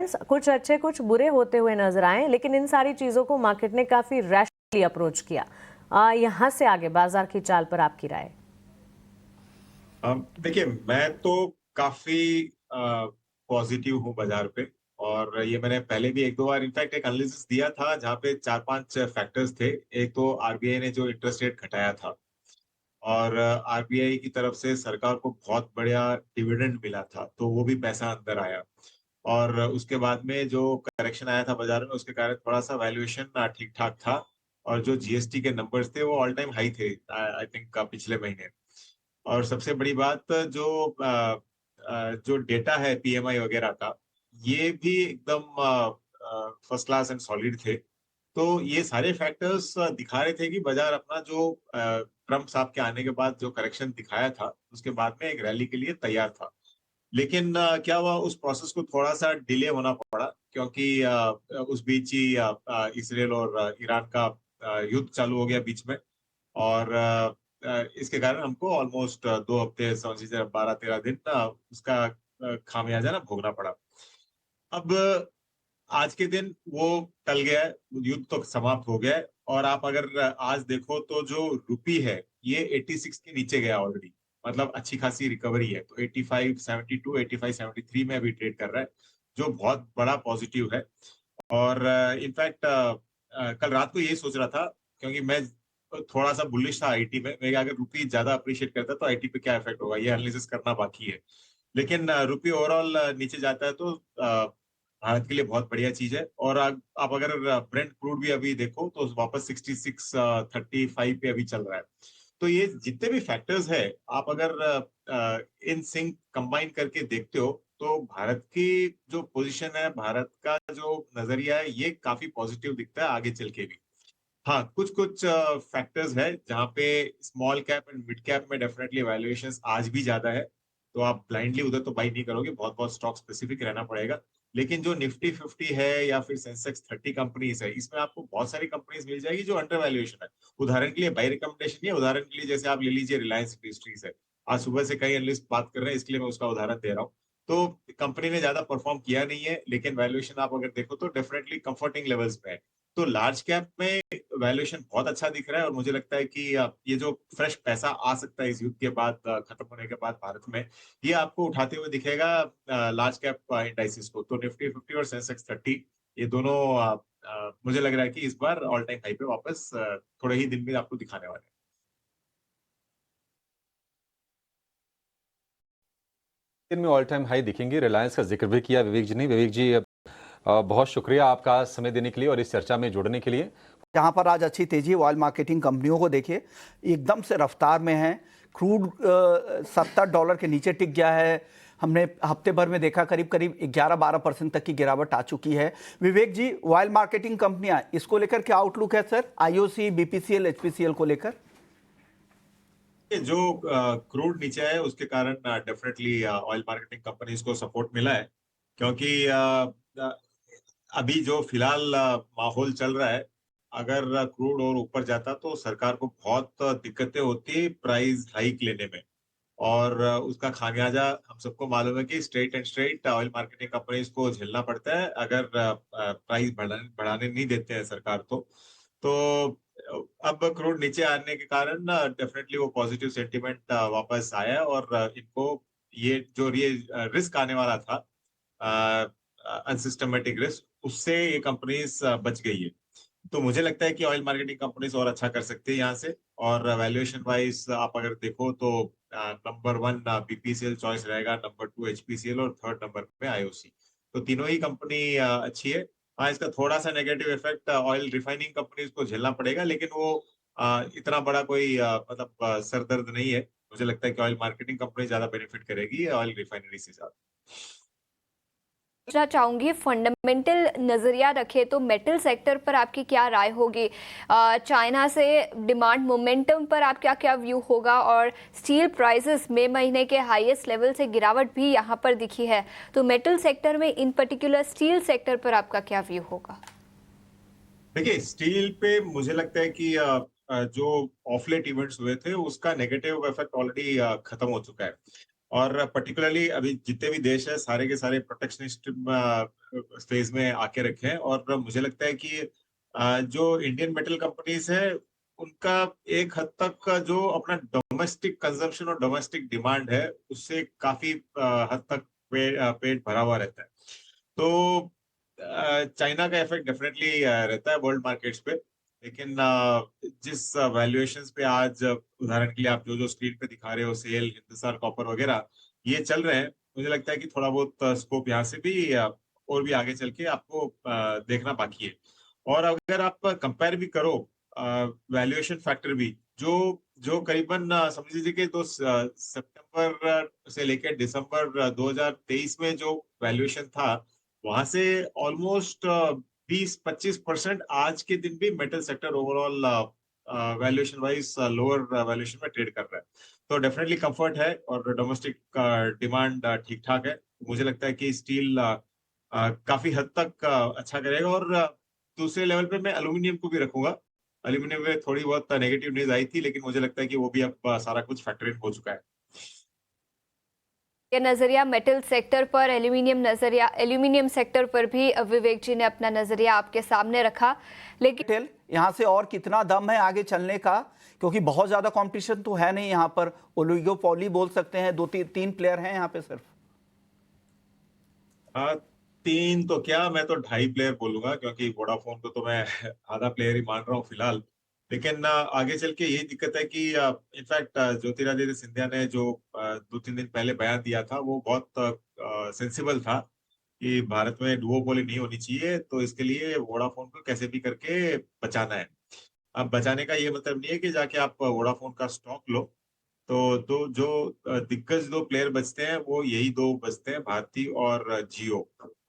कुछ अच्छे कुछ बुरे होते हुए नजर आए, लेकिन इन सारी चीजों को मार्केट ने काफी रैशनली अप्रोच किया। यहाँ से आगे बाजार की चाल पर आपकी राय? देखिए, मैं तो काफी पॉजिटिव हूँ बाजार पे। और ये मैंने पहले भी एक दो बार इनफैक्ट एक एनालिसिस दिया था जहाँ पे चार पांच फैक्टर्स थे। एक तो आरबीआई ने जो इंटरेस्ट रेट घटाया था, और आरबीआई की तरफ से सरकार को बहुत बढ़िया डिविडेंड मिला था, तो वो भी पैसा अंदर आया। और उसके बाद में जो करेक्शन आया था बाजार में, उसके कारण थोड़ा सा वैल्यूएशन ठीक ठाक था। और जो जीएसटी के नंबर्स थे वो ऑल टाइम हाई थे, आई थिंक पिछले महीने। और सबसे बड़ी बात, जो डेटा है पीएमआई वगैरह का, ये भी एकदम फर्स्ट क्लास एंड सॉलिड थे। तो ये सारे फैक्टर्स दिखा रहे थे कि बाजार अपना जो ट्रम्प साहब के आने के बाद जो करेक्शन दिखाया था, उसके बाद में एक रैली के लिए तैयार था। लेकिन क्या हुआ, उस प्रोसेस को थोड़ा सा डिले होना पड़ा, क्योंकि उस बीच ही इसराइल और ईरान का युद्ध चालू हो गया बीच में। और इसके कारण हमको ऑलमोस्ट 2 हफ्ते समझ लीजिए 12-13 दिन उसका खामियाजा ना भोगना पड़ा। अब आज के दिन वो टल गया है, युद्ध तो समाप्त हो गया है। और आप अगर आज देखो तो जो रुपी है, ये 86 के नीचे गया ऑलरेडी। मतलब अच्छी खासी रिकवरी है, तो 85.72, 85.73 में अभी ट्रेड कर रहा है, जो बहुत बड़ा पॉजिटिव है। और इनफैक्ट कल रात को यही सोच रहा था, क्योंकि मैं थोड़ा सा बुलिश था आईटी में। मैं अगर रुपी ज्यादा अप्रिशिएट करता तो आईटी पे क्या इफेक्ट होगा, ये एनालिसिस करना बाकी है। लेकिन रुपी ओवरऑल नीचे जाता है तो भारत के लिए बहुत बढ़िया चीज है। और आप अगर ब्रेंट क्रूड भी अभी देखो तो वापस 66-35 पे अभी चल रहा है। तो ये जितने भी फैक्टर्स है, आप अगर इन सिंक कंबाइन करके देखते हो, तो भारत की जो पोजीशन है, भारत का जो नजरिया है, ये काफी पॉजिटिव दिखता है आगे चल के भी। हाँ, कुछ कुछ फैक्टर्स है जहाँ पे small cap and mid cap में डेफिनेटली वैल्यूएशंस आज भी ज्यादा है। तो आप ब्लाइंडली उधर तो बाई नहीं करोगे, बहुत बहुत स्टॉक स्पेसिफिक रहना पड़ेगा। लेकिन जो निफ्टी 50 है या फिर सेंसेक्स 30 कंपनीज है, इसमें आपको बहुत सारी कंपनीज मिल जाएगी जो अंडर वैल्यूएशन है। उदाहरण के लिए बाई रिकमेंडेशन नहीं है, उदाहरण के लिए जैसे आप ले लीजिए रिलायंस इंडस्ट्रीज है। आज सुबह से कई एनालिस्ट बात कर रहे हैं, इसलिए मैं उसका उदाहरण दे रहा हूँ। तो कंपनी ने ज्यादा परफॉर्म किया नहीं है, लेकिन वैल्यूएशन आप अगर देखो तो डेफिनेटली कंफर्टिंग लेवल्स पे है। तो लार्ज कैप में वैल्यूएशन बहुत अच्छा दिख रहा है। और मुझे लगता है कि ये जो फ्रेश पैसा आ सकता है इस युद्ध के बाद, खत्म होने के बाद भारत में, ये आपको उठाते हुए दिखेगा लार्ज कैप इंडाइसिस को। तो निफ्टी 50 और सेंसेक्स 30, ये दोनों मुझे लग रहा है कि इस बार ऑल टाइम हाई पे वापस थोड़े ही दिन में आपको दिखाने वाले हैं। दिन में ऑल टाइम हाई दिखेंगे। रिलायंस का जिक्र भी किया विवेक जी ने। विवेक जी, बहुत शुक्रिया आपका समय देने के लिए और इस चर्चा में जुड़ने के लिए। जहां पर आज अच्छी तेजी ऑयल मार्केटिंग कंपनियों को देखिए, एकदम से रफ्तार में है। क्रूड $70 के नीचे टिक गया है। हमने हफ्ते भर में देखा करीब करीब 11-12% तक की गिरावट आ चुकी है। विवेक जी, ऑयल मार्केटिंग कंपनियां, इसको लेकर क्या आउटलुक है सर, आईओसी, बीपीसीएल, एचपीसीएल को लेकर? ये जो क्रूड नीचे है, उसके कारण डेफिनेटली ऑयल मार्केटिंग कंपनीज को सपोर्ट मिला है। क्योंकि अभी जो फिलहाल माहौल चल रहा है, अगर क्रूड और ऊपर जाता तो सरकार को बहुत दिक्कतें होती प्राइस हाइक लेने में। और उसका खामियाजा हम सबको मालूम है कि straight and straight oil marketing companies को झेलना पड़ता है, अगर प्राइस बढ़ाने बढ़ाने नहीं देते हैं सरकार तो अब क्रूड नीचे आने के कारण डेफिनेटली वो पॉजिटिव सेंटिमेंट वापस आया है। और इनको ये रिस्क आने वाला था, अनसिस्टमेटिक रिस्क, उससे ये कंपनीज बच गई है। तो मुझे लगता है कि ऑयल मार्केटिंग कंपनीज और अच्छा कर सकती है यहाँ से। और वैल्यूएशन वाइज आप अगर देखो तो नंबर 1 बीपीसीएल चॉइस रहेगा, नंबर 2 एचपीसीएल, और थर्ड नंबर पे आईओसी। तो तीनों ही कंपनी अच्छी है। हाँ, इसका थोड़ा सा negative effect oil refining companies को झेलना पड़ेगा, लेकिन वो इतना बड़ा कोई मतलब सरदर्द नहीं है। मुझे लगता है कि ऑयल मार्केटिंग कंपनी ज्यादा बेनिफिट करेगी ऑयल रिफाइनरी से ज्यादा। पूछना चाहूंगी, फंडामेंटल नजरिया रखे तो मेटल सेक्टर पर आपकी क्या राय होगी? चाइना से डिमांड मोमेंटम पर आपका क्या व्यू होगा? और स्टील प्राइसेस मई महीने के हाईएस्ट लेवल से गिरावट भी यहां पर दिखी है, तो मेटल सेक्टर में इन पर्टिकुलर स्टील सेक्टर पर आपका क्या व्यू होगा? देखिए, स्टील पे मुझे लगता है कि जो ऑफलेट इवेंट्स हुए थे, उसका नेगेटिव इफेक्ट ऑलरेडी खत्म हो चुका है। और पर्टिकुलरली अभी जितने भी देश है, सारे के सारे प्रोटेक्शनिस्ट फेज में आके रखे हैं। और मुझे लगता है कि जो इंडियन मेटल कंपनीज है उनका एक हद तक का जो अपना डोमेस्टिक कंजम्पशन और डोमेस्टिक डिमांड है उससे काफी हद तक पेट भरा हुआ रहता है। तो चाइना का इफेक्ट डेफिनेटली रहता है वर्ल्ड मार्केट्स पे, लेकिन जिस वैल्यूएशंस पे आज उदाहरण के लिए आप जो जो स्क्रीन पे दिखा रहे हो, सेल, हिंदुस्तान कॉपर वगैरह ये चल रहे हैं, मुझे लगता है कि थोड़ा बहुत स्कोप यहाँ से भी और भी आगे चल के आपको देखना बाकी है। और अगर आप कंपेयर भी करो वैल्यूएशन फैक्टर भी जो जो करीबन समझ लीजिए कि सितंबर से लेकर दिसंबर 2023 में जो वैल्यूएशन था वहां से ऑलमोस्ट 20-25% आज के दिन भी metal sector overall valuation wise lower valuation में ट्रेड कर रहा है। तो डेफिनेटली कंफर्ट है और डोमेस्टिक डिमांड ठीक ठाक है। मुझे लगता है कि स्टील काफी हद तक अच्छा करेगा। और दूसरे लेवल पे मैं एल्यूमिनियम को भी रखूंगा। एल्यूमिनियम में थोड़ी बहुत नेगेटिव न्यूज आई थी, लेकिन मुझे लगता है कि वो भी अब सारा कुछ फैक्टर इन हो चुका है। ये नजरिया मेटल सेक्टर पर, एल्यूमिनियम सेक्टर पर भी विवेक जी ने अपना नजरिया आपके सामने रखा। लेकिन टेल यहाँ से और कितना दम है आगे चलने का, क्योंकि बहुत ज्यादा कंपटीशन तो है नहीं यहाँ पर। ओलिगोपोली बोल सकते हैं, दो तीन प्लेयर हैं यहाँ पे सिर्फ। तीन तो क्या, मैं तो 2.5 प्लेयर बोलूंगा, क्योंकि वोडाफोन को तो मैं आधा प्लेयर ही मान रहा हूँ फिलहाल। लेकिन आगे चल के यही दिक्कत है कि इनफैक्ट ज्योतिरादित्य सिंधिया ने जो 2-3 दिन पहले बयान दिया था वो बहुत सेंसिबल था कि भारत में डुओपोली नहीं होनी चाहिए, तो इसके लिए वोडाफोन को कैसे भी करके बचाना है। अब बचाने का ये मतलब नहीं है कि जाके आप वोडाफोन का स्टॉक लो। तो दो जो दिग्गज दो प्लेयर बचते हैं वो यही दो बचते हैं, भारती और जियो।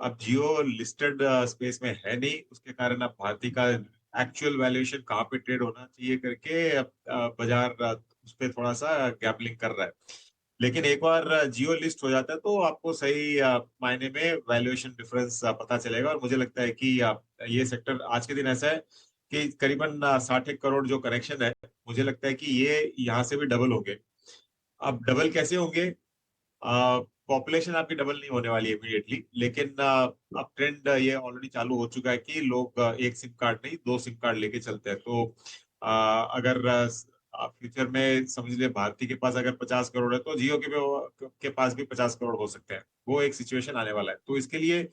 अब जियो लिस्टेड स्पेस में है नहीं, उसके कारण अब भारती का एक्चुअल वैल्यूएशन कहाँ पे ट्रेड होना चाहिए करके बाजार उस पर थोड़ा सा गैम्बलिंग कर रहा है। लेकिन एक बार जियो लिस्ट हो जाता है तो आपको सही मायने में वैल्यूएशन डिफरेंस पता चलेगा। और मुझे लगता है कि ये सेक्टर आज के दिन ऐसा है कि करीबन 60 करोड़ जो कनेक्शन है, मुझे लगता है कि ये यहाँ से भी डबल होंगे। अब डबल कैसे होंगे? पॉपुलेशन आपकी डबल नहीं होने वाली इमीडिएटली, लेकिन अब ट्रेंड ये ऑलरेडी चालू हो चुका है कि लोग एक सिम कार्ड नहीं 2 सिम कार्ड लेके चलते हैं। तो अगर फ्यूचर में समझ लीजिए भारती के पास अगर 50 करोड़ है तो जियो के पास भी 50 करोड़ हो सकते हैं। वो एक सिचुएशन आने वाला है। तो इसके लिए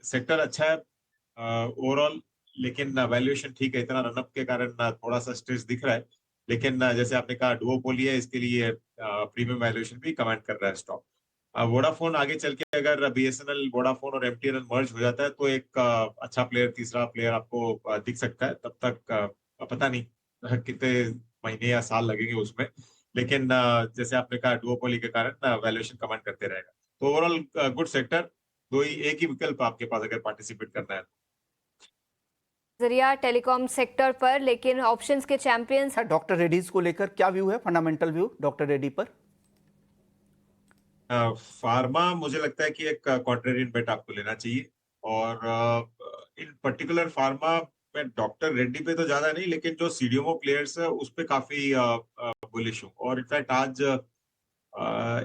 सेक्टर अच्छा है ओवरऑल, लेकिन वैल्यूएशन ठीक है, इतना रनअप के कारण थोड़ा सा स्ट्रेस दिख रहा है। लेकिन जैसे आपने कहा डुओपोली है, इसके लिए प्रीमियम वैल्यूएशन भी कमांड कर रहा है स्टॉक। वोडाफोन आगे चल के अगर बीएसएनएल, वोडाफोन और एमटीएनएल मर्ज हो जाता है तो एक अच्छा प्लेयर, तीसरा प्लेयर आपको दिख सकता है। तब तक पता नहीं कितने महीने या साल लगेंगे उसमें, लेकिन जैसे आपने कहा डुओपोली के कारण वैल्यूएशन कमांड करते रहेगा। तो ओवरऑल गुड सेक्टर, एक ही विकल्प आपके पास अगर पार्टिसिपेट करना है। नजरिया टेलीकॉम सेक्टर पर, लेकिन ऑप्शंस के चैंपियंस डॉक्टर रेड्डीज को लेकर क्या व्यू है, फंडामेंटल व्यू डॉक्टर रेड्डी पर? फार्मा मुझे लगता है कि एक कॉन्ट्रेरियन बेट आपको लेना चाहिए। और इन पर्टिकुलर फार्मा में डॉक्टर रेड्डी पे तो ज्यादा नहीं, लेकिन जो सीडीएमओ प्लेयर्स है उस पे काफी बुलिश हूँ। और इनफैक्ट आज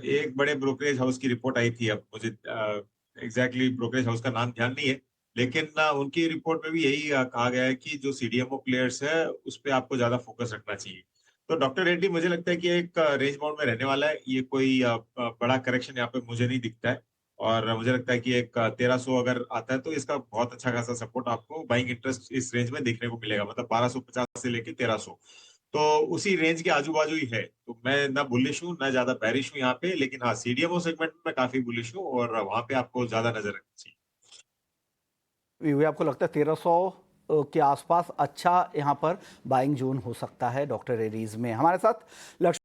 एक बड़े ब्रोकरेज हाउस की रिपोर्ट आई थी, अब मुझे एग्जैक्टली ब्रोकरेज हाउस का नाम ध्यान नहीं है, लेकिन उनकी रिपोर्ट में भी यही कहा गया है कि जो सीडीएमओ प्लेयर्स है उस पे आपको ज्यादा फोकस रखना चाहिए। तो डॉक्टर रेड्डी मुझे लगता है कि एक रेंज बाउंड में रहने वाला है। ये कोई बड़ा करेक्शन यहाँ पे मुझे नहीं दिखता है। और मुझे लगता है कि एक 1300 अगर आता है तो इसका बहुत अच्छा खासा सपोर्ट आपको बाइंग इंटरेस्ट इस रेंज में देखने को मिलेगा, मतलब 1250 से लेके 1300। तो उसी रेंज के आजू बाजू ही है। तो मैं ना बुलिश हूँ ना ज्यादा बैरिश हूँ यहाँ पे, लेकिन हाँ सीडीएमओ सेगमेंट में काफी बुलिश हूँ और वहां पे आपको ज्यादा नजर रखनी चाहिए। आपको लगता है 1300 के आसपास अच्छा यहाँ पर बाइंग जोन हो सकता है डॉक्टर रेड्डीज में? हमारे साथ